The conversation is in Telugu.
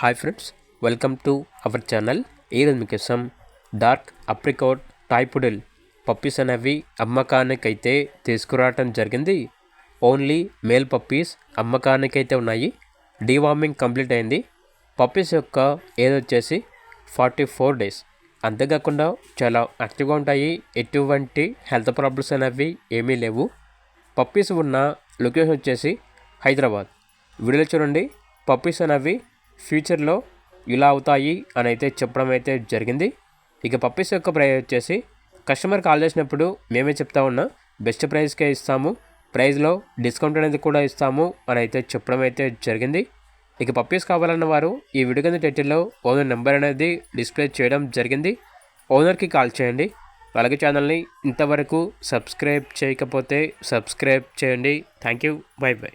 Hi friends, welcome to our channel. ఈరోజు మీకోసం డార్క్ అప్రికాట్ టాయ్ పుడిల్ పప్పీస్ అనేవి అమ్మకానికైతే తీసుకురావటం జరిగింది. ఓన్లీ మేల్ పప్పీస్ అమ్మకానికైతే ఉన్నాయి. డీవార్మింగ్ కంప్లీట్ అయింది. పప్పీస్ యొక్క ఏజ్ వచ్చేసి 44 డేస్. అంతేకాకుండా చాలా యాక్టివ్గా ఉంటాయి. ఎటువంటి హెల్త్ ప్రాబ్లమ్స్ అనేవి ఏమీ లేవు. పప్పీస్ ఉన్న లొకేషన్ వచ్చేసి హైదరాబాద్. వీడియోలో చూడండి, పప్పీస్ అనేవి ఫ్యూచర్లో ఇలా అవుతాయి అని అయితే చెప్పడం అయితే జరిగింది. ఇక పప్పీస్ యొక్క ప్రైస్ వచ్చేసి కస్టమర్ కాల్ చేసినప్పుడు మేమే చెప్తా ఉన్నా బెస్ట్ ప్రైస్కే ఇస్తాము, ప్రైస్లో డిస్కౌంట్ అనేది కూడా ఇస్తాము అని అయితే చెప్పడం అయితే జరిగింది. ఇక పప్పీస్ కావాలన్న వారు ఈ వీడియో కింద టైటిల్లో ఓనర్ నెంబర్ అనేది డిస్ప్లే చేయడం జరిగింది. ఓనర్కి కాల్ చేయండి. అలాగే ఛానల్ని ఇంతవరకు సబ్స్క్రైబ్ చేయకపోతే సబ్స్క్రైబ్ చేయండి. Thank you. By by.